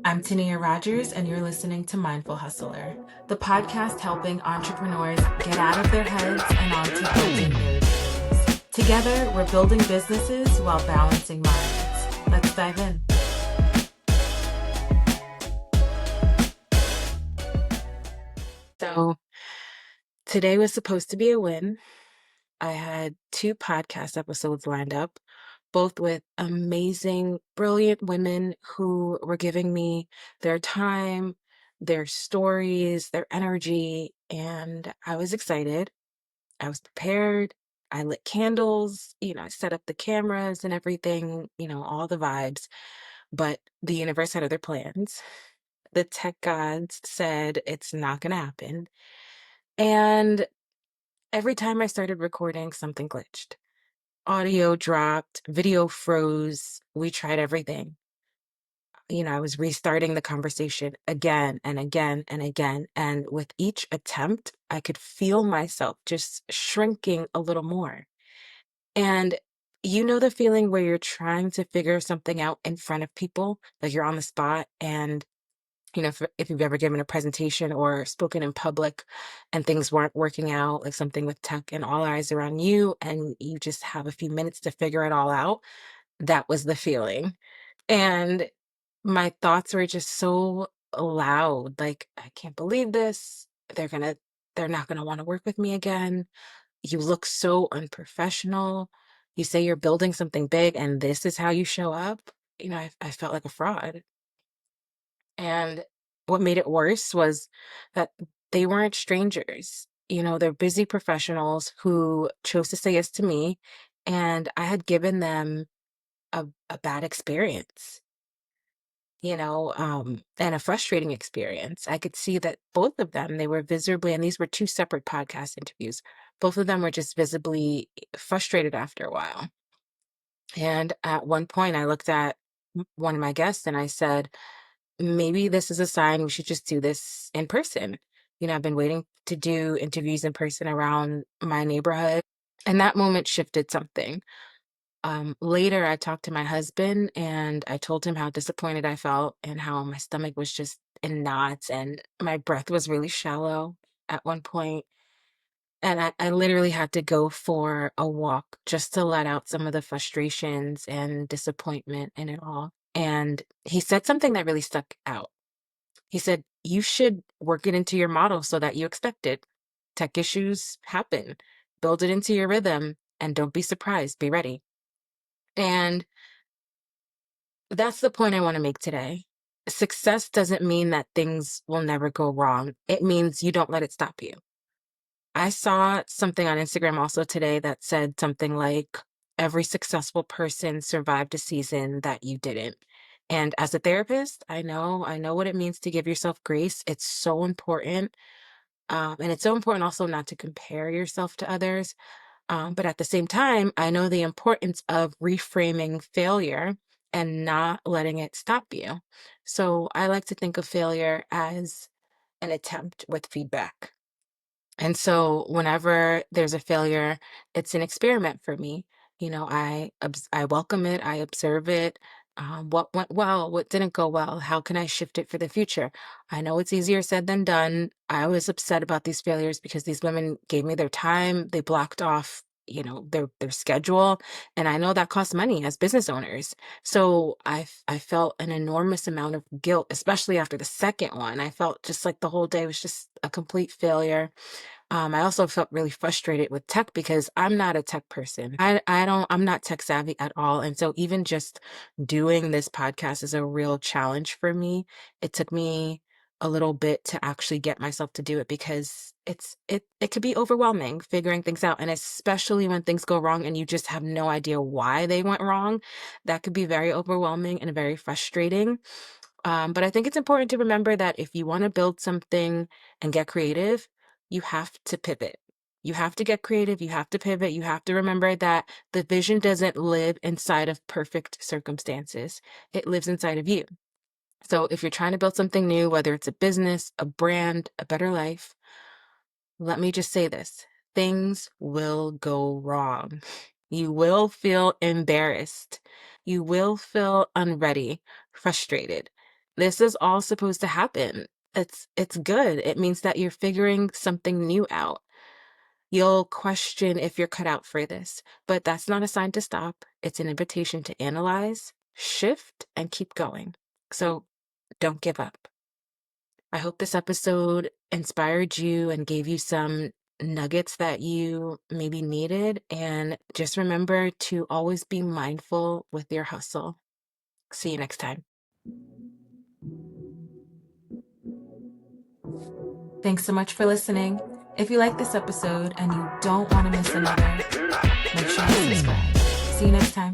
I'm Tania Rogers, and you're listening to Mindful Hustler, the podcast helping entrepreneurs get out of their heads and onto building their dreams. Together, we're building businesses while balancing minds. Let's dive in. So, today was supposed to be a win. I had 2 podcast episodes lined up, both with amazing, brilliant women who were giving me their time, their stories, their energy, and I was excited. I was prepared. I lit candles, I set up the cameras and everything, all the vibes. But the universe had other plans. The tech gods said it's not going to happen. And every time I started recording, something glitched. Audio dropped, video froze. We tried everything. I was restarting the conversation again and again and again. And with each attempt, I could feel myself just shrinking a little more. And you know the feeling where you're trying to figure something out in front of people, like you're on the spot and if you've ever given a presentation or spoken in public and things weren't working out, like something with tech and all eyes are on you and you just have a few minutes to figure it all out, that was the feeling. And my thoughts were just so loud, like, I can't believe this. They're not gonna want to work with me again. You look so unprofessional. You say you're building something big and this is how you show up. I felt like a fraud. And what made it worse was that they weren't strangers. They're busy professionals who chose to say yes to me, and I had given them a bad experience, and a frustrating experience. I could see that both of them, they were visibly, and these were 2 separate podcast interviews, both of them were just visibly frustrated after a while. And at one point, I looked at one of my guests and I said, maybe this is a sign we should just do this in person. I've been waiting to do interviews in person around my neighborhood. And that moment shifted something. Later, I talked to my husband and I told him how disappointed I felt and how my stomach was just in knots and my breath was really shallow at one point. And I literally had to go for a walk just to let out some of the frustrations and disappointment in it all. And he said something that really stuck out. He said, you should work it into your model so that you expect it. Tech issues happen. Build it into your rhythm and don't be surprised. Be ready. And that's the point I want to make today. Success doesn't mean that things will never go wrong. It means you don't let it stop you. I saw something on Instagram also today that said something like, every successful person survived a season that you didn't. And as a therapist, I know what it means to give yourself grace. It's so important. And it's so important also not to compare yourself to others. But at the same time, I know the importance of reframing failure and not letting it stop you. So I like to think of failure as an attempt with feedback. And so whenever there's a failure, it's an experiment for me. I welcome it, I observe it. What went well, what didn't go well? How can I shift it for the future? I know it's easier said than done. I was upset about these failures because these women gave me their time. They blocked off, their schedule, and I know that costs money as business owners. So I felt an enormous amount of guilt, especially after the second one. I felt just like the whole day was just a complete failure. I also felt really frustrated with tech because I'm not a tech person. I'm not tech savvy at all. And so even just doing this podcast is a real challenge for me. It took me a little bit to actually get myself to do it because it could be overwhelming figuring things out. And especially when things go wrong and you just have no idea why they went wrong, that could be very overwhelming and very frustrating. But I think it's important to remember that if you want to build something and get creative, you have to pivot. You have to get creative. You have to pivot. You have to remember that the vision doesn't live inside of perfect circumstances. It lives inside of you. So if you're trying to build something new, whether it's a business, a brand, a better life, let me just say this. Things will go wrong. You will feel embarrassed. You will feel unready, frustrated. This is all supposed to happen. It's good. It means that you're figuring something new out. You'll question if you're cut out for this, but that's not a sign to stop. It's an invitation to analyze, shift, and keep going. So don't give up. I hope this episode inspired you and gave you some nuggets that you maybe needed. And just remember to always be mindful with your hustle. See you next time. Thanks so much for listening. If you like this episode and you don't want to miss another, make sure to subscribe. See you next time.